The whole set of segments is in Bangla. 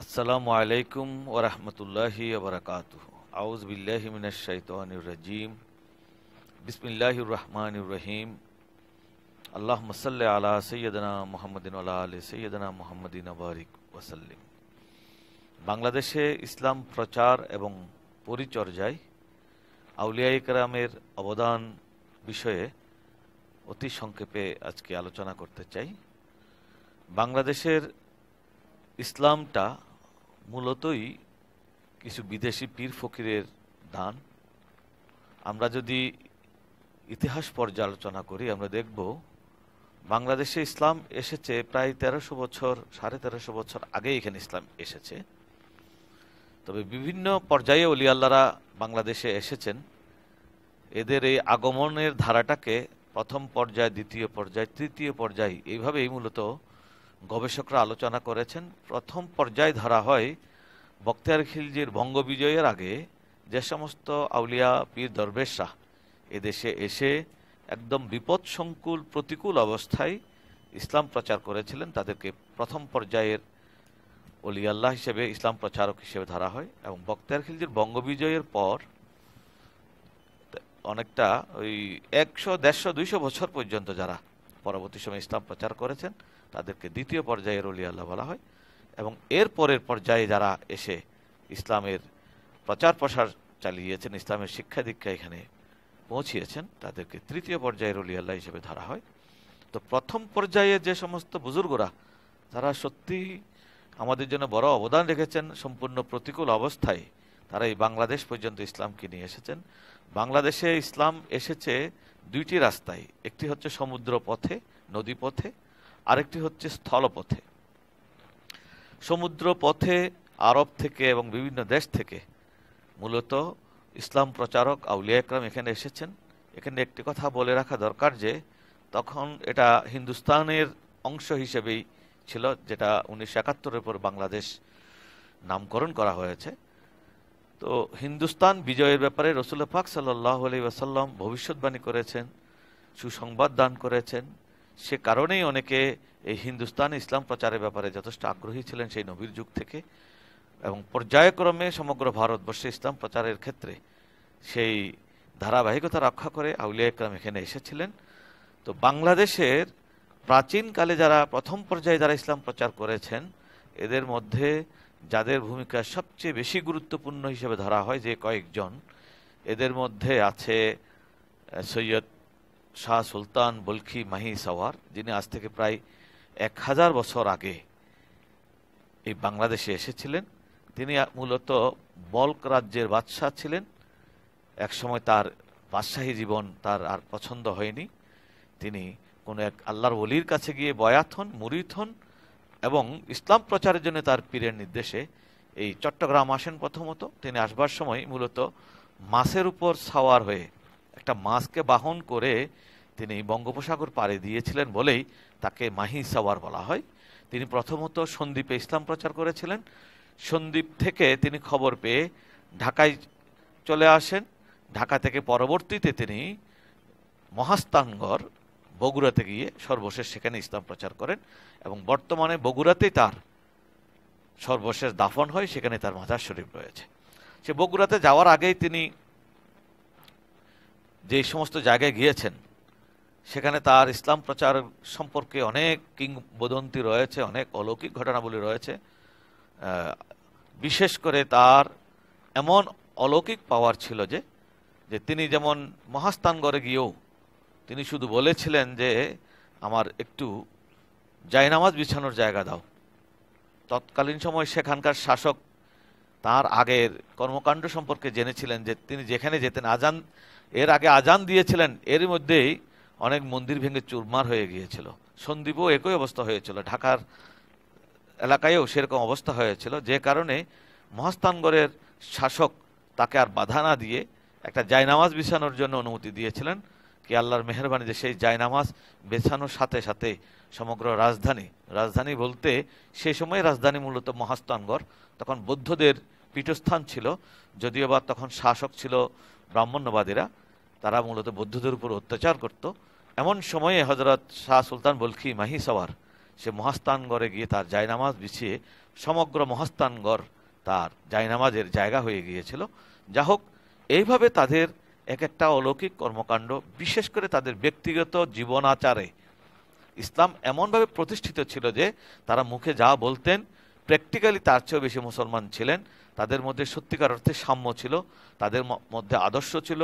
আসসালামু আলাইকুম ওয়া রাহমাতুল্লাহি ওয়া বারাকাতুহু। আউযু বিল্লাহি মিনাশ শাইতানির রাজীম। বিসমিল্লাহির রহমানির রহিম। আল্লাহুম্মা সাল্লি আলা সাইয়্যিদিনা মুহাম্মাদিন ওয়া আলা আলি সাইয়্যিদিনা মুহাম্মাদিন ওয়া বারিক ওয়া সাল্লিম। বাংলাদেশে ইসলাম প্রচার এবং পরিচর্যায় আউলিয়ায়ে কেরামের অবদান বিষয়ে অতি সংক্ষেপে আজকে আলোচনা করতে চাই। বাংলাদেশের ইসলামটা মূলতই কিছু বিদেশি পীর ফকিরের দান। আমরা যদি ইতিহাস পর্যালোচনা করি আমরা দেখব বাংলাদেশে ইসলাম এসেছে প্রায় 1300 বছর, 1350 বছর আগে এখানে ইসলাম এসেছে। তবে বিভিন্ন পর্যায়ে ওলি আল্লাহরা বাংলাদেশে এসেছেন। এদের এই আগমনের ধারাটাকে প্রথম পর্যায়, দ্বিতীয় পর্যায়, তৃতীয় পর্যায় এইভাবেই মূলত গবেষকরা আলোচনা করেছেন। প্রথম পর্যায় ধরা হয় বখতিয়ার খিলজির বঙ্গবিজয়ের আগে যে সমস্ত আউলিয়া পীর দরবেশরা এদেশে এসে একদম বিপদসংকুল প্রতিকূল অবস্থায় ইসলাম প্রচার করেছিলেন তাদেরকে প্রথম পর্যায়ের ওলি আল্লাহ হিসেবে, ইসলাম প্রচারক হিসেবে ধরা হয়। এবং বখতিয়ার খিলজির বঙ্গবিজয়ের পর অনেকটা ওই 100, 150, 200 বছর পর্যন্ত যারা পরবর্তী সময় ইসলাম প্রচার করেছেন তাদেরকে দ্বিতীয় পর্যায়ের ওলি আল্লাহ বলা হয়। এবং এর পরের পর্যায়ে যারা এসে ইসলামের প্রচার প্রসার চালিয়েছেন, ইসলামের শিক্ষা দীক্ষা এখানে পৌঁছিয়েছেন, তাদেরকে তৃতীয় পর্যায়ের ওলি আল্লাহ হিসেবে ধরা হয়। তো প্রথম পর্যায়ে যে সমস্ত বুজুর্গরা তারা সত্যি আমাদের জন্য বড় অবদান রেখেছেন, সম্পূর্ণ প্রতিকূল অবস্থায় তারা এই বাংলাদেশ পর্যন্ত ইসলামকে নিয়ে এসেছেন। বাংলাদেশে ইসলাম এসেছে দুইটি রাস্তায়, একটি হচ্ছে সমুদ্র পথে, নদী পথে, আরেকটি হচ্ছে স্থলপথে। সমুদ্র পথে আরব থেকে এবং বিভিন্ন দেশ থেকে মূলত ইসলাম প্রচারক আউলিয়া একরাম এখানে এসেছেন। এখানে একটি কথা বলে রাখা দরকার যে তখন এটা হিন্দুস্তানের অংশ হিসেবেই ছিল, যেটা 1971-এর পর বাংলাদেশ নামকরণ করা হয়েছে। তো হিন্দুস্তান বিজয়ের ব্যাপারে রাসূল পাক সাল্লাল্লাহু আলাইহি ওয়াসাল্লাম ভবিষ্যৎবাণী করেছেন, সুসংবাদ দান করেছেন। সে কারণেই অনেকে এই হিন্দুস্তানে ইসলাম প্রচারের ব্যাপারে যথেষ্ট আগ্রহী ছিলেন সেই নবীর যুগ থেকে। এবং পর্যায়ক্রমে সমগ্র ভারতবর্ষে ইসলাম প্রচারের ক্ষেত্রে সেই ধারাবাহিকতা রক্ষা করে আউলিয়া একরাম এখানে এসেছিলেন। তো বাংলাদেশের প্রাচীনকালে যারা প্রথম পর্যায়ে যারা ইসলাম প্রচার করেছেন এদের মধ্যে যাদের ভূমিকা সবচেয়ে বেশি গুরুত্বপূর্ণ হিসেবে ধরা হয় যে কয়েকজন, এদের মধ্যে আছে সৈয়দ শাহ সুলতান বলখি মাহি সাওয়ার, যিনি আজ থেকে প্রায় 1000 বছর আগে এই বাংলাদেশে এসেছিলেন। তিনি মূলত বল্ক রাজ্যের বাদশাহ ছিলেন। একসময় তার বাদশাহী জীবন তার আর পছন্দ হয়নি। তিনি কোনো এক আল্লাহর ওলির কাছে গিয়ে বয়াত হন, মুরিদ হন এবং ইসলাম প্রচারের জন্য তার পীরের নির্দেশে এই চট্টগ্রাম আসেন। প্রথমত তিনি আসবার সময় মূলত মাছের উপর সাওয়ার হয়ে একটা মাছকে বাহন করে তিনি বঙ্গোপসাগর পাড়ি দিয়েছিলেন বলেই তাকে মাহি সাওয়ার বলা হয়। তিনি প্রথমত সন্দ্বীপে ইসলাম প্রচার করেছিলেন। সন্দ্বীপ থেকে তিনি খবর পেয়ে ঢাকায় চলে আসেন। ঢাকা থেকে পরবর্তীতে তিনি মহাস্থানগড় বগুড়াতে গিয়ে সর্বশেষ সেখানে ইসলাম প্রচার করেন এবং বর্তমানে বগুড়াতেই তার সর্বশেষ দাফন হয়, সেখানে তার মাজার শরীফ রয়েছে। সে বগুড়াতে যাওয়ার আগেই তিনি যে সমস্ত জায়গায় গিয়েছেন সেখানে তার ইসলাম প্রচার সম্পর্কে অনেক কিংবদন্তি রয়েছে, অনেক অলৌকিক ঘটনাবলী রয়েছে। বিশেষ করে তার এমন অলৌকিক পাওয়ার ছিল যে তিনি যেমন মহাস্থানগড়ে গিয়েও তিনি শুধু বলেছিলেন যে আমার একটু জায়নামাজ বিছানোর জায়গা দাও। তৎকালীন সময় সেখানকার শাসক তার আগের কর্মকাণ্ড সম্পর্কে জেনেছিলেন যে তিনি যেখানে যেতেন আজান, এর আগে আজান দিয়েছিলেন, এর মধ্যেই অনেক মন্দির ভেঙে চুরমার হয়ে গিয়েছিল। সন্দ্বীপও একই অবস্থা হয়েছিল, ঢাকার এলাকায়ও সেরকম অবস্থা হয়েছিল, যে কারণে মহাস্থানগড়ের শাসক তাকে আর বাধা না দিয়ে একটা জায়নামাজ বিছানোর জন্য অনুমতি দিয়েছিলেন। কি আল্লাহর মেহেরবানি যে সেই জায়নামাজ বেছানোর সাথে সাথে সমগ্র রাজধানী বলতে সেই সময় রাজধানী মূলত মহাস্থানগড়, তখন বৌদ্ধদের পীঠস্থান ছিল, যদিও বা তখন শাসক ছিল ব্রাহ্মণ্যবাদীরা, তারা মূলত বৌদ্ধদের উপর অত্যাচার করত। এমন সময়ে হযরত শাহ সুলতান বলখি মাহি সাওয়ার সে মহাস্থানগড়ে গিয়ে তার জায়নামাজ বিছিয়ে সমগ্র মহাস্থানগড় তার জায়নামাজের জায়গা হয়ে গিয়েছিল। যা হোক, এইভাবে তাদের এক একটা অলৌকিক কর্মকাণ্ড, বিশেষ করে তাদের ব্যক্তিগত জীবনাচারে ইসলাম এমনভাবে প্রতিষ্ঠিত ছিল যে তারা মুখে যা বলতেন প্র্যাকটিক্যালি তার চেয়েও বেশি মুসলমান ছিলেন। তাদের মধ্যে সত্যিকার অর্থে সাম্য ছিল, তাদের মধ্যে আদর্শ ছিল,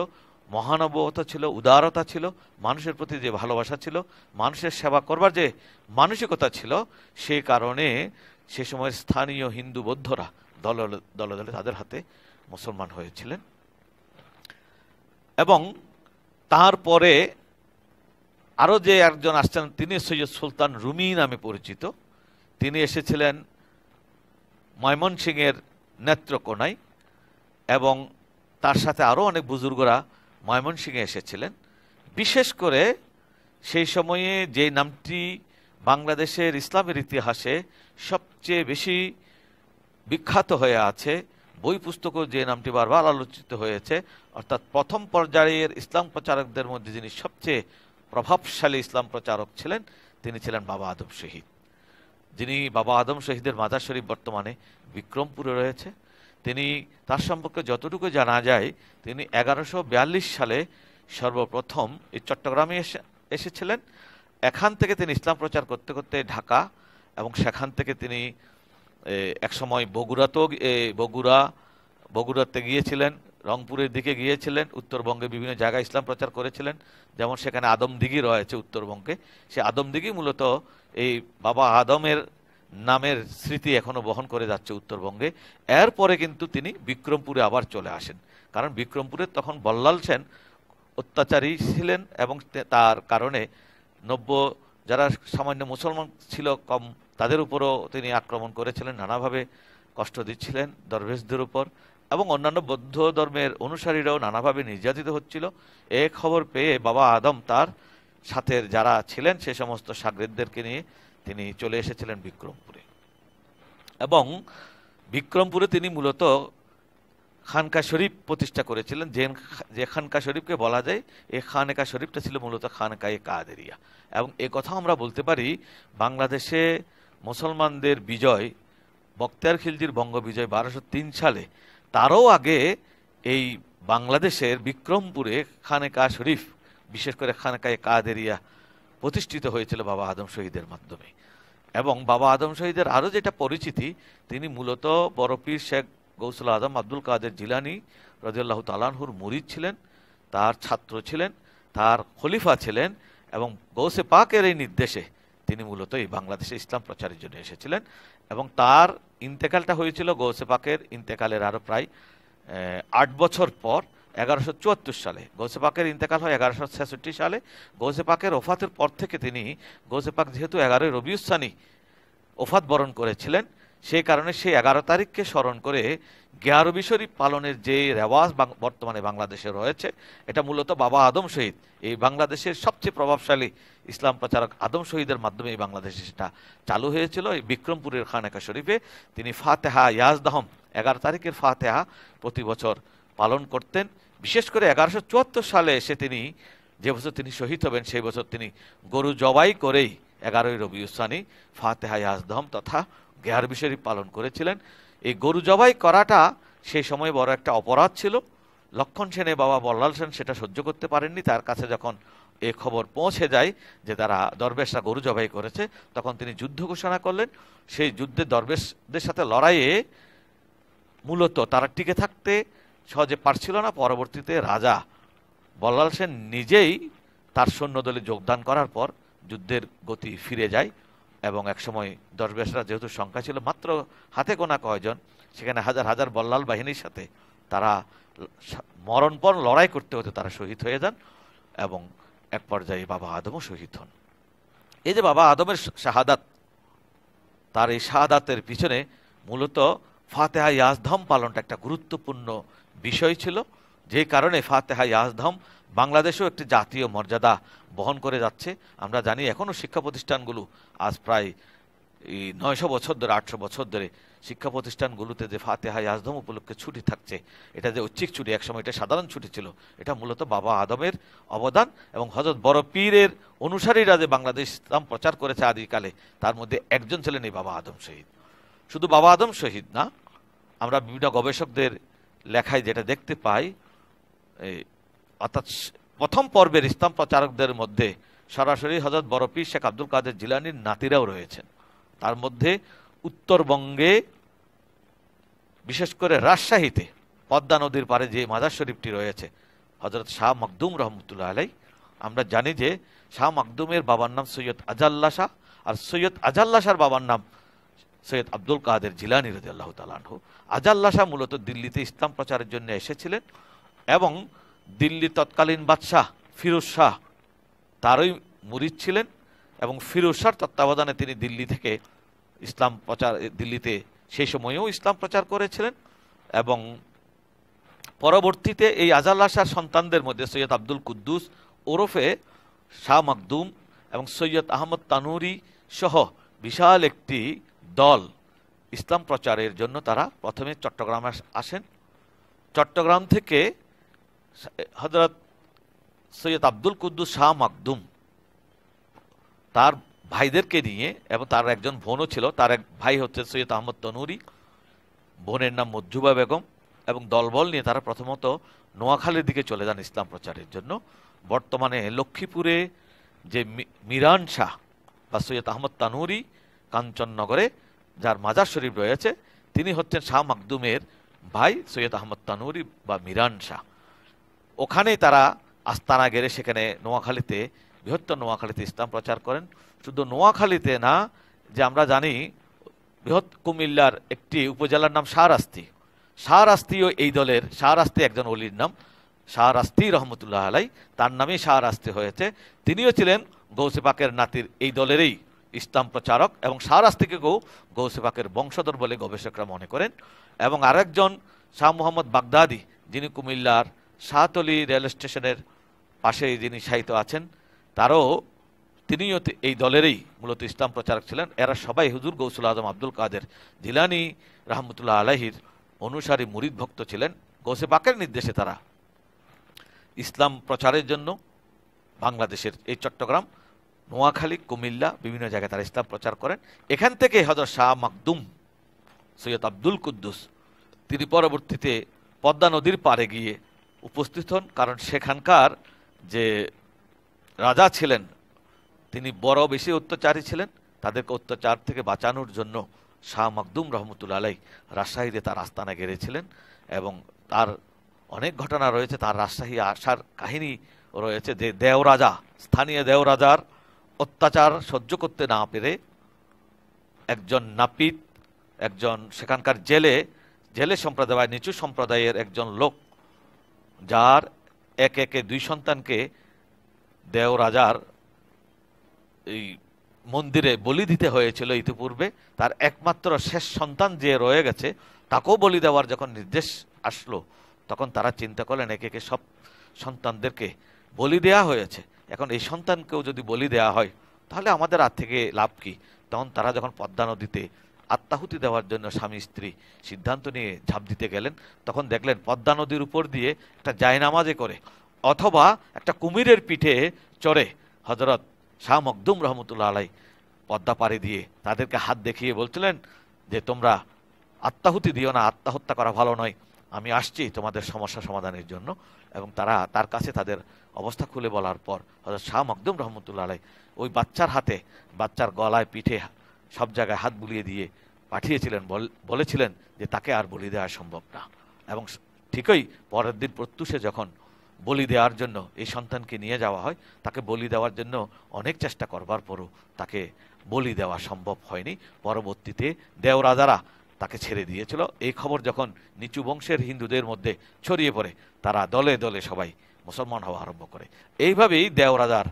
মহানুভবতা ছিল, উদারতা ছিল, মানুষের প্রতি যে ভালোবাসা ছিল, মানুষের সেবা করবার যে মানসিকতা ছিল, সেই কারণে সে সময়ের স্থানীয় হিন্দু বৌদ্ধরা দলে দলে তাদের হাতে মুসলমান হয়েছিলেন। এবং তারপরে আরও যে একজন আসছেন তিনি সৈয়দ সুলতান রুমি নামে পরিচিত। তিনি এসেছিলেন ময়মনসিংহের নেত্রকোনায়, এবং তার সাথে আরও অনেক বুজুর্গরা ময়মনসিংহে এসেছিলেন। বিশেষ করে সেই সময়ে যে নামটি বাংলাদেশের ইসলামের ইতিহাসে সবচেয়ে বেশি বিখ্যাত হয়ে আছে, বই পুস্তকও যে নামটি বারবার আলোচিত হয়েছে, অর্থাৎ প্রথম পর্যায়ের ইসলাম প্রচারকদের মধ্যে যিনি সবচেয়ে প্রভাবশালী ইসলাম প্রচারক ছিলেন, তিনি ছিলেন বাবা আদম শহীদ। যিনি বাবা আদম শহীদের মাজার শরীফ বর্তমানে বিক্রমপুরে রয়েছে। তিনি, তার সম্পর্কে যতটুকু জানা যায়, তিনি 1142 সালে সর্বপ্রথম এই চট্টগ্রামে এসেছিলেন। এখান থেকে তিনি ইসলাম প্রচার করতে করতে ঢাকা, এবং সেখান থেকে তিনি একসময় বগুড়াতে গিয়েছিলেন, রংপুরের দিকে গিয়েছিলেন, উত্তরবঙ্গে বিভিন্ন জায়গায় ইসলাম প্রচার করেছিলেন। যেমন সেখানে আদমদিঘি রয়েছে উত্তরবঙ্গে, সে আদমদিঘি মূলত এই বাবা আদমের নামের স্মৃতি এখনো বহন করে যাচ্ছে উত্তরবঙ্গে। এরপরে কিন্তু তিনি বিক্রমপুরে আবার চলে আসেন, কারণ বিক্রমপুরে তখন বল্লাল সেন অত্যাচারী ছিলেন, এবং তার কারণে যারা সামান্য মুসলমান ছিল কম, তাদের উপরও তিনি আক্রমণ করেছিলেন, নানাভাবে কষ্ট দিচ্ছিলেন দরবেশদের উপর, এবং অন্যান্য বৌদ্ধ ধর্মের অনুসারীরাও নানাভাবে নির্যাতিত হচ্ছিল। এ খবর পেয়ে বাবা আদম তার সাথে যারা ছিলেন সে সমস্ত শাগরেদদেরকে নিয়ে তিনি চলে এসেছিলেন বিক্রমপুরে। এবং বিক্রমপুরে তিনি মূলত খানকা শরীফ প্রতিষ্ঠা করেছিলেন। যে খানকা শরীফকে বলা যায়, এই খানকা শরীফটা ছিল মূলত খানকায়ে কাদেরিয়া। এবং এ কথা আমরা বলতে পারি, বাংলাদেশে মুসলমানদের বিজয়, বখতিয়ার খিলজির বঙ্গ বিজয় 1203 সালে, তারও আগে এই বাংলাদেশের বিক্রমপুরে খানকা শরীফ, বিশেষ করে খানকায়ে কাদেরিয়া প্রতিষ্ঠিত হয়েছিল বাবা আদম শহীদের মাধ্যমে। এবং বাবা আদম শহীদের আরও যেটা পরিচিতি, তিনি মূলত বড় পীর শেখ গৌসুল আজম আব্দুল কাদের জিলানী রাদিয়াল্লাহু তাআলা আনহুর মুরিদ ছিলেন, তার ছাত্র ছিলেন, তার খলিফা ছিলেন, এবং গৌসে পাকের এই নির্দেশে তিনি মূলত এই বাংলাদেশে ইসলাম প্রচারের জন্য এসেছিলেন। এবং তার ইন্তেকালটা হয়েছিল গৌসে পাকের ইন্তেকালের আরও প্রায় 8 বছর পর 1174 সালে। গৌসে পাকের ইন্তেকাল হয় 1166 সালে। গৌসে পাকের ওফাতের পর থেকে তিনি, গৌসে পাক যেহেতু 11 রবিউল সানি ওফাত বরণ করেছিলেন, সেই কারণে সেই 11 তারিখকে স্মরণ করে গিয়ারবি শরীফ পালনের যে রেওয়াজ বর্তমানে বাংলাদেশে রয়েছে, এটা মূলত বাবা আদম শহীদ, এই বাংলাদেশের সবচেয়ে প্রভাবশালী ইসলাম প্রচারক আদম শহীদের মাধ্যমে এই বাংলাদেশে সেটা চালু হয়েছিল। এই বিক্রমপুরের খানেকা শরীফে তিনি ফাতেহা ইয়াজদাহম 11 তারিখের ফাতেহা প্রতি বছর পালন করতেন। বিশেষ করে 1174 সালে এসে তিনি, যে বছর তিনি শহীদ হবেন, সেই বছর তিনি গরু জবাই করেই 11 রবিউল সানি ফাতেহা ইয়াজদাহম তথা গিয়ারবি শরীফ পালন করেছিলেন। এই গরু জবাই করাটা সেই সময় বড় একটা অপরাধ ছিল। লক্ষণ সেনে বাবা বল্লাল সেন সেটা সহ্য করতে পারেননি। তার কাছে যখন এই খবর পৌঁছে যায় যে তারা দরবেশরা গরু জবাই করেছে, তখন তিনি যুদ্ধ ঘোষণা করলেন। সেই যুদ্ধে দরবেশদের সাথে লড়াইয়ে মূলত তারা টিকে থাকতে সহজে পারছিল না। পরবর্তীতে রাজা বল্লাল সেন নিজেই তার সৈন্যদলে যোগদান করার পর যুদ্ধের গতি ফিরে যায়, এবং একসময় দরবেশরা যেহেতু সংখ্যা ছিল মাত্র হাতে গোনা কয়জন, সেখানে হাজার হাজার বল্লাল বাহিনীর সাথে তারা মরণপণ লড়াই করতে হতে তারা শহীদ হয়ে যান, এবং এক পর্যায়ে বাবা আদমও শহীদ হন। এই যে বাবা আদমের শাহাদাত, তার এই শাহাদাতের পিছনে মূলত ফাতেহা ইয়াজদাহম পালনটা একটা গুরুত্বপূর্ণ বিষয় ছিল, যে কারণে ফাতেহা ইয়াজদাহম বাংলাদেশেও একটি জাতীয় মর্যাদা বহন করে যাচ্ছে। আমরা জানি এখনও শিক্ষা প্রতিষ্ঠানগুলো আজ প্রায় 900 বছর ধরে, 800 বছর ধরে শিক্ষা প্রতিষ্ঠানগুলোতে যে ফাতেহা ইয়াজদাহম উপলক্ষে ছুটি থাকছে, এটা যে ঐচ্ছিক ছুটি, একসময় এটা সাধারণ ছুটি ছিল, এটা মূলত বাবা আদমের অবদান। এবং হযরত বড় পীরের অনুসারীরা যে বাংলাদেশ ইসলাম প্রচার করেছে আদিকালে, তার মধ্যে একজন ছিলেন এই বাবা আদম শহীদ। শুধু বাবা আদম শহীদ না, আমরা বিভিন্ন গবেষকদের লেখায় যেটা দেখতে পাই, অর্থাৎ প্রথম পর্বের ইসলাম প্রচারকদের মধ্যে সরাসরি হযরত বড় পীর শেখ আব্দুল কাদের জিলানীর নাতিরাও রয়েছেন। তার মধ্যে উত্তরবঙ্গে বিশেষ করে রাজশাহীতে পদ্মা নদীর পারে যে মাজার শরীফটি রয়েছে হযরত শাহ মখদুম রহমতুল্লাহ আলাই, আমরা জানি যে শাহ মখদুমের বাবার নাম সৈয়দ আজাল্লা শাহ, আর সৈয়দ আজাল্লা শাহর বাবার নাম সৈয়দ আব্দুল কাদের জিলানী রাদিয়াল্লাহু তাআলা আনহু। আজাল্লা শাহ মূলত দিল্লিতে ইসলাম প্রচারের জন্য এসেছিলেন এবং দিল্লির তৎকালীন বাদশাহ ফিরোজ শাহ তারই মুরিদ ছিলেন এবং ফিরোজ শাহর তত্ত্বাবধানে তিনি দিল্লি থেকে ইসলাম প্রচার, দিল্লিতে সেই সময়েও ইসলাম প্রচার করেছিলেন। এবং পরবর্তীতে এই আজাল্লা শাহর সন্তানদের মধ্যে সৈয়দ আব্দুল কুদ্দুস ওরফে শাহ মখদুম এবং সৈয়দ আহমদ তানুরি সহ বিশাল একটি দল ইসলাম প্রচারের জন্য তারা প্রথমে চট্টগ্রামে আসেন। চট্টগ্রাম থেকে হযরত সৈয়দ আব্দুল কুদ্দুস শাহ মখদুম তার ভাইদেরকে নিয়ে, এবং তার একজন বোনও ছিল, তার এক ভাই হচ্ছে সৈয়দ আহমদ তনুরি, বোনের নাম মজ্জুবা বেগম, এবং দলবল নিয়ে তারা প্রথমত নোয়াখালীর দিকে চলে যান ইসলাম প্রচারের জন্য। বর্তমানে লক্ষ্মীপুরে যে মিরান শাহ বা সৈয়দ আহমদ তানুরি কাঞ্চননগরে যার মাজার শরীফ রয়েছে, তিনি হচ্ছেন শাহ মখদুমের ভাই সৈয়দ আহমদ তানুরি বা মিরান শাহ। ওখানেই তারা আস্তানা গেড়ে সেখানে নোয়াখালীতে, বৃহত্তর নোয়াখালীতে ইসলাম প্রচার করেন। শুধু নোয়াখালীতে না, যে আমরা জানি বৃহৎ কুমিল্লার একটি উপজেলার নাম শাহরাস্তি, শাহরাস্তিও এই দলের, শাহরাস্তি একজন ওলির নাম, শাহরাস্তি রহমতুল্লাহ আলাই, তার নামেই শাহরাস্তি হয়েছে। তিনিও ছিলেন গৌসে পাকের নাতির এই দলেরই ইসলাম প্রচারক, এবং শাহরাস্তিকেও গৌসে পাকের বংশধর বলে গবেষকরা মনে করেন। এবং আরেকজন শাহ মোহাম্মদ বাগদাদি, যিনি কুমিল্লার শাহতলী রেল স্টেশনের পাশেই যিনি শায়িত আছেন, তিনিও এই দলেরই মূলত ইসলাম প্রচারক ছিলেন। এরা সবাই হুজুর গৌসুল আজম আব্দুল কাদের জিলানী রহমতুল্লাহ আলাইহির অনুসারী মুরিদ ভক্ত ছিলেন। গৌসে পাকের নির্দেশে তারা ইসলাম প্রচারের জন্য বাংলাদেশের এই চট্টগ্রাম, নোয়াখালী, কুমিল্লা বিভিন্ন জায়গায় তারা ইসলাম প্রচার করেন। এখান থেকে হযরত শাহ মখদুম সৈয়দ আব্দুল কুদ্দুস তিনি পরবর্তীতে পদ্মা নদীর পাড়ে গিয়ে উপস্থিত হন, কারণ সেখানকার যে রাজা ছিলেন তিনি বড় বেশি অত্যাচারী ছিলেন। তাদেরকে অত্যাচার থেকে বাঁচানোর জন্য শাহ মখদুম রহমতুল্লাহ আলাই রাজশাহীতে তার আস্তানা গেড়েছিলেন, এবং তার অনেক ঘটনা রয়েছে। তার রাজশাহী আসার কাহিনী রয়েছে যে দেওরাজা, স্থানীয় দেওরাজার অত্যাচার সহ্য করতে না পেরে একজন নাপিত, একজন সেখানকার জেলে সম্প্রদায় বা নিচু সম্প্রদায়ের একজন লোক, যার একে একে 2 সন্তানকে দেওরাজার এই মন্দিরে বলি দিতে হয়েছিল ইতিপূর্বে, তার একমাত্র শেষ সন্তান যে রয়ে গেছে তাকেও বলি দেওয়ার যখন নির্দেশ আসলো, তখন তারা চিন্তা করলেন একে একে সব সন্তানদেরকে বলি দেয়া হয়েছে, এখন এই সন্তানকেও যদি বলি দেয়া হয় তাহলে আমাদের আর থেকে লাভ কি। তখন তারা যখন পদ্মা নদীতে আত্মাহুতি দেওয়ার জন্য স্বামী স্ত্রী সিদ্ধান্ত নিয়ে ঝাঁপ দিতে গেলেন, তখন দেখলেন পদ্মা নদীর উপর দিয়ে একটা জায়নামাজে করে অথবা একটা কুমিরের পিঠে চড়ে হযরত শাহ মখদুম রহমতুল্লাহ আলাই পদ্মা পাড়ি দিয়ে তাদেরকে হাত দেখিয়ে বলছিলেন যে তোমরা আত্মাহুতি দিও না, আত্মহত্যা করা ভালো নয়, আমি আসছি তোমাদের সমস্যা সমাধানের জন্য। এবং তারা তার কাছে তাদের অবস্থা খুলে বলার পর হযরত শাহ মখদুম রহমতুল্লাহ আলাই ওই বাচ্চার হাতে, বাচ্চার গলায়, পিঠে সব জায়গায় হাত বুলিয়ে দিয়ে পাঠিয়েছিলেন, বলেছিলেন যে তাকে আর বলি দেওয়া সম্ভব না। এবং ঠিকই পরের দিন প্রত্যুষে যখন বলি দেওয়ার জন্য এই সন্তানকে নিয়ে যাওয়া হয়, তাকে বলি দেওয়ার জন্য অনেক চেষ্টা করবার পরও তাকে বলি দেওয়া সম্ভব হয়নি। পরবর্তীতে দেওরাজারা তাকে ছেড়ে দিয়েছিল। এই খবর যখন নিচু বংশের হিন্দুদের মধ্যে ছড়িয়ে পড়ে, তারা দলে দলে সবাই মুসলমান হওয়া আরম্ভ করে। এইভাবেই দেওরাজার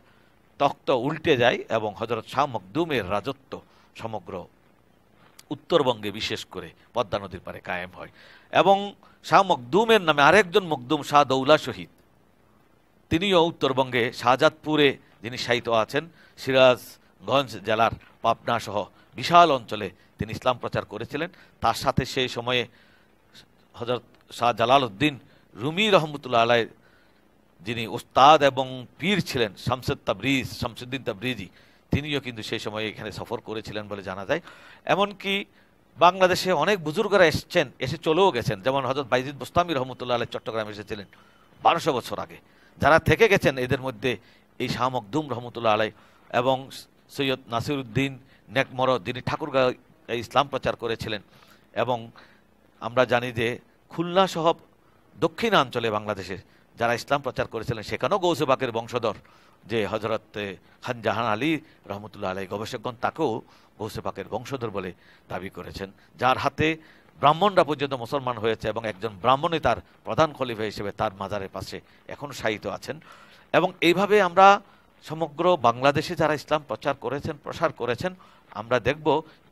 তখ্ত উল্টে যায় এবং হযরত শাহ মখদুমের রাজত্ব সমগ্র উত্তরবঙ্গে বিশেষ করে পদ্মা নদীর পারে কায়েম হয়। এবং শাহ মখদুমের নামে আরেকজন মখদুম শাহ দৌলা শহীদ, তিনিও উত্তরবঙ্গে শাহজাদপুরে যিনি শায়িত আছেন, সিরাজগঞ্জ জেলার পাবনা সহ বিশাল অঞ্চলে তিনি ইসলাম প্রচার করেছিলেন। তার সাথে সেই সময়ে হযরত শাহ জালালউদ্দিন রুমি রহমতুল্লাহ আলাই, যিনি ওস্তাদ এবং পীর ছিলেন, শামসুদ্দিন তাবরিজি, তিনিও কিন্তু সেই সময়ে এখানে সফর করেছিলেন বলে জানা যায়। এমনকি বাংলাদেশে অনেক বুজুর্গরা এসেছেন, এসে চলেও গেছেন, যেমন হযরত বাইজিদ বুস্তামি রহমতুল্লাহ আলাইহ চট্টগ্রামে এসেছিলেন 1200 বছর আগে। যারা থেকে গেছেন এদের মধ্যে এই শাহ মখদুম রহমতুল্লাহ আলাইহ এবং সৈয়দ নাসিরউদ্দিন নেকমর, যিনি ঠাকুরগাঁও ইসলাম প্রচার করেছিলেন। এবং আমরা জানি যে খুলনা সহ দক্ষিণাঞ্চলে বাংলাদেশের যারা ইসলাম প্রচার করেছিলেন সেখানেও গৌসে পাকের বংশধর যে হযরত খান জাহান আলী রহমতুল্লাহ আলাইহ, গবেষকগণ তাকেও গৌসে পাকের বংশধর বলে দাবি করেছেন, যার হাতে ব্রাহ্মণরা পর্যন্ত মুসলমান হয়েছে এবং একজন ব্রাহ্মণই তার প্রধান খলিফা হিসেবে তার মাজারের পাশে এখনও শায়িত আছেন। এবং এইভাবে আমরা সমগ্র বাংলাদেশে যারা ইসলাম প্রচার করেছেন, প্রসার করেছেন, আমরা দেখব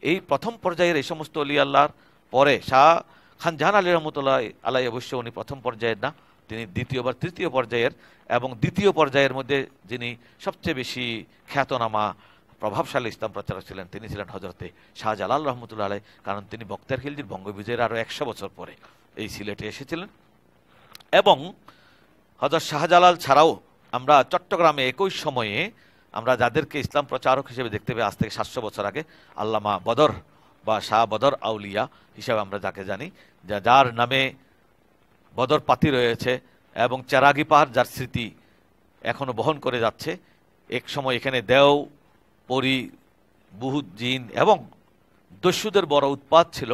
এই প্রথম পর্যায়ের এই সমস্ত অলি আল্লাহর পরে শাহ খান জাহান আলী রহমতুল্লাহ আলাইহ অবশ্য উনি প্রথম পর্যায়ের না, তিনি দ্বিতীয় বা তৃতীয় পর্যায়ের, এবং দ্বিতীয় পর্যায়ের মধ্যে যিনি সবচেয়ে বেশি খ্যাতনামা প্রভাবশালী ইসলাম প্রচারক ছিলেন তিনি ছিলেন হজরতে শাহজালাল রহমতুল্লাহ আলাইহ। কারণ তিনি বক্তার খিলজির বঙ্গবিজয়ের আরও 100 বছর পরে এই সিলেটে এসেছিলেন। এবং হযরত শাহজালাল ছাড়াও আমরা চট্টগ্রামে একই সময়ে আমরা যাদেরকে ইসলাম প্রচারক হিসেবে দেখতে পাই আজ থেকে 700 বছর আগে, আল্লামা বদর বা শাহ বদর আউলিয়া হিসাবে আমরা যাকে জানি, যার নামে বদর পাতি রয়েছে এবং চেরাগি পাহাড় যার স্মৃতি এখনো বহন করে যাচ্ছে। এক সময় এখানে দেও, পরি, বহুত জিন এবং দস্যুদের বড় উৎপাত ছিল।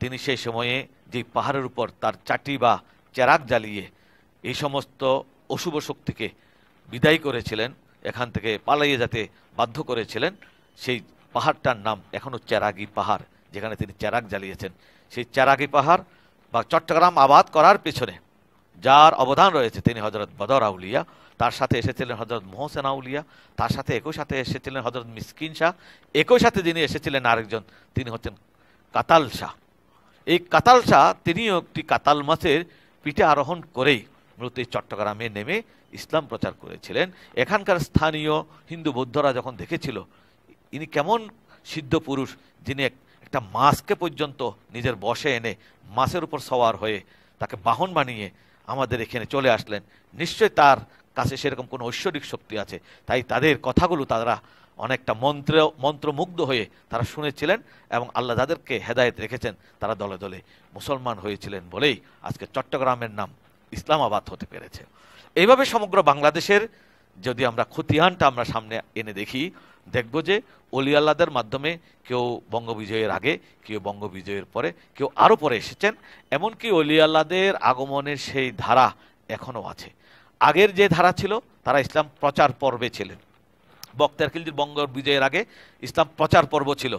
তিনি সেই সময়ে যে পাহাড়ের উপর তার চাটি বা চেরাগ জ্বালিয়ে এই সমস্ত অশুভ শক্তিকে বিদায় করেছিলেন, এখান থেকে পালাইয়ে যেতে বাধ্য করেছিলেন। সেই পাহাড়টার নাম এখনও চেরাগি পাহাড়, যেখানে তিনি চেরাগ জ্বালিয়েছেন। সেই চেরাগি পাহাড় বা চট্টগ্রাম আবাদ করার পেছনে যার অবদান রয়েছে তিনি হযরত বদর আউলিয়া, তার সাথে এসেছিলেন হযরত মোহসেন আউলিয়া, তার সাথে একই সাথে এসেছিলেন হযরত মিসকিন শাহ, একই সাথে যিনি এসেছিলেন আরেকজন তিনি হচ্ছেন কাতাল শাহ। এই কাতাল শাহ তিনিও একটি কাতাল মাছের পিঠে আরোহণ করেই মূলত এই চট্টগ্রামে নেমে ইসলাম প্রচার করেছিলেন। এখানকার স্থানীয় হিন্দু বৌদ্ধরা যখন দেখেছিল ইনি কেমন সিদ্ধ পুরুষ, যিনি একটা মাছকে পর্যন্ত নিজের বশে এনে মাছের উপর সওয়ার হয়ে তাকে বাহন বানিয়ে আমাদের এখানে চলে আসলেন, নিশ্চয় তার কাছে সেরকম কোনো ঐশ্বরিক শক্তি আছে। তাই তাদের কথাগুলো তারা অনেকটা মন্ত্রমুগ্ধ হয়ে তারা শুনেছিলেন এবং আল্লাহ যাদেরকে হেদায়েত রেখেছেন তারা দলে দলে মুসলমান হয়েছিলেন বলেই আজকে চট্টগ্রামের নাম ইসলামাবাদ হতে পেরেছে। এইভাবে সমগ্র বাংলাদেশের যদি আমরা খতিয়ানটা আমরা সামনে এনে দেখি, দেখব যে অলি আল্লাহদের মাধ্যমে কেউ বঙ্গবিজয়ের আগে, কেউ বঙ্গবিজয়ের পরে, কেউ আরও পরে এসেছেন। এমনকি অলি আল্লাহদের আগমনের সেই ধারা এখনও আছে। আগের যে ধারা ছিল তারা ইসলাম প্রচার পর্বে ছিলেন। বক্তার খিলজির বঙ্গ বিজয়ের আগে ইসলাম প্রচার পর্ব ছিল,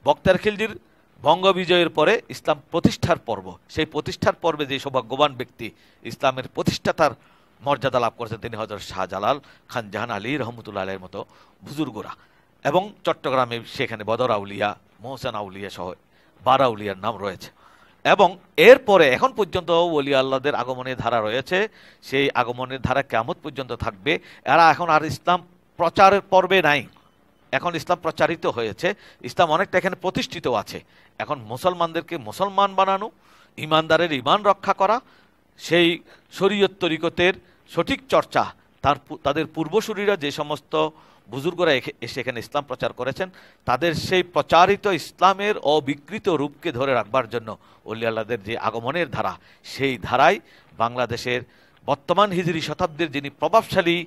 বক্তার খিলজির বঙ্গ বিজয়ের পরে ইসলাম প্রতিষ্ঠার পর্ব। সেই প্রতিষ্ঠার পর্বে যে সৌভাগ্যবান ব্যক্তি ইসলামের প্রতিষ্ঠাতার মর্যাদা লাভ করেছেন তিনি হযরত শাহজালাল, খান জাহান আলী রহমতুল্লাহ আলাইহির মতো বুজুর্গরা। এবং চট্টগ্রামে সেখানে বদর আউলিয়া, মোহসেন আউলিয়া সহ 12 আউলিয়ার নাম রয়েছে। এবং এরপরে এখন পর্যন্ত ওলি আল্লাহদের আগমনের ধারা রয়েছে, সেই আগমনের ধারা কিয়ামত পর্যন্ত থাকবে। এরা এখন আর ইসলাম প্রচারের পর্বে নাই, এখন ইসলাম প্রচারিত হয়েছে, ইসলাম অনেকটা এখানে প্রতিষ্ঠিত আছে। এখন মুসলমানদেরকে মুসলমান বানানো, ইমানদারের ইমান রক্ষা করা, সেই শরীয়ত তরিকতের সঠিক চর্চা, তাদের পূর্বসূরীরা যে সমস্ত বুজুর্গরা এসে এখানে ইসলাম প্রচার করেছেন তাদের সেই প্রচারিত ইসলামের অবিকৃত রূপকে ধরে রাখবার জন্য ওলি আল্লাহদের যে আগমনের ধারা, সেই ধারায় বাংলাদেশের বর্তমান হিজরি শতাব্দীর যিনি প্রভাবশালী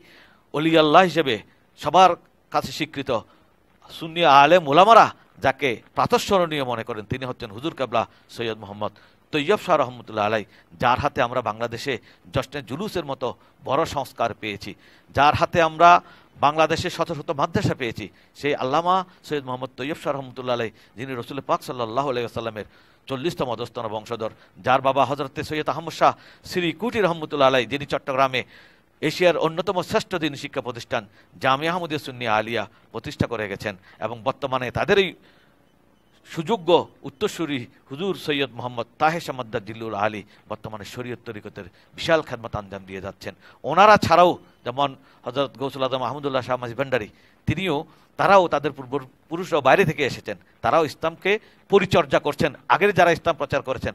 ওলি আল্লাহ হিসেবে সবার কাছে স্বীকৃত সুন্নি আলেম উলামারা যাকে প্রাতঃস্মরণীয় মনে করেন তিনি হচ্ছেন হুজুর কেবলা সৈয়দ মোহাম্মদ তৈয়ব শাহ রহমতুল্লাহ আলাই, যার হাতে আমরা বাংলাদেশে জশ্নে জুলুসের মতো বড় সংস্কার পেয়েছি, যার হাতে আমরা বাংলাদেশে শত শত মাদ্রাসা পেয়েছি। সেই আল্লামা সৈয়দ মোহাম্মদ তৈয়ব শাহ রহমতুল্লাহ আলাই, যিনি রসুল পাক সাল্লাল্লাহু আলাইহি ওয়াসাল্লামের 40তম অধস্তন বংশধর, যার বাবা হজরতে সৈয়দ আহমদ শাহ শ্রী কুটি রহমতুল্লাহ আলাই, যিনি চট্টগ্রামে এশিয়ার অন্যতম শ্রেষ্ঠ দিন শিক্ষা প্রতিষ্ঠান জামিয়া আহমদিয়া সুন্নিয়া আলিয়া প্রতিষ্ঠা করে গেছেন এবং বর্তমানে তাদেরই সুযোগ্য উত্তরসূরি হুজুর সৈয়দ মোহাম্মদ তাহের সামাদ্দার জিল্লুল আলী বর্তমানে শরীয়ত তরিকতের বিশাল খেদমত আঞ্জাম দিয়ে যাচ্ছেন। ওনারা ছাড়াও যেমন হজরত গৌসুল আজম আহমদুল্লাহ শাহ মাঝি ভান্ডারী, তারাও তাদের পূর্বপুরুষরাও বাইরে থেকে এসেছেন, তারাও ইসলামকে পরিচর্যা করছেন। আগের যারা ইসলাম প্রচার করেছেন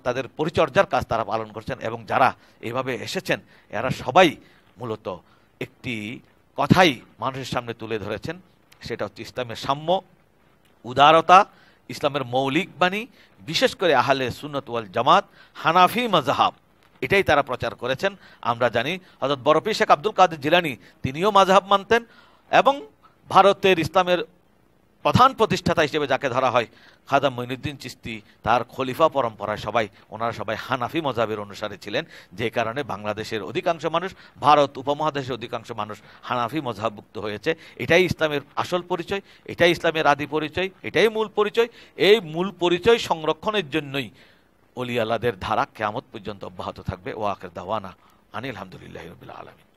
তাদের পরিচর্যার কাজ তারা পালন করছেন এবং যারা এইভাবে এসেছেন এরা সবাই মূলত একটি কথাই মানুষের সামনে তুলে ধরেছেন, সেটা হচ্ছে ইসলামের সাম্য, উদারতা ইসলামের মৌলিক বাণী, বিশেষ করে আহলে সুন্নাত ওয়াল জামাত, হানাফি মাযহাব, এটাই তারা প্রচার করেছেন। আমরা জানি হযরত বড় পীর শেখ আব্দুল কাদের জিলানী তিনিও মাযহাব মানতেন, এবং ভারতের ইসলামের প্রধান প্রতিষ্ঠাতা হিসেবে যাকে ধরা হয় খাজা মঈনুদ্দিন চিশতি, তার খলিফা পরম্পরায় ওনারা সবাই হানাফি মযহাবের অনুসারী ছিলেন। যে কারণে বাংলাদেশের অধিকাংশ মানুষ, ভারত উপমহাদেশের অধিকাংশ মানুষ হানাফি মযহাবভুক্ত হয়েছে। এটাই ইসলামের আসল পরিচয়, এটাই ইসলামের আদি পরিচয়, এটাই মূল পরিচয়। এই মূল পরিচয় সংরক্ষণের জন্যই ওলি আল্লাহদের ধারা কিয়ামত পর্যন্ত অব্যাহত থাকবে। ওয়া আখির দাওয়ানা আনিল হামদুলিল্লাহি রাব্বিল আলামিন।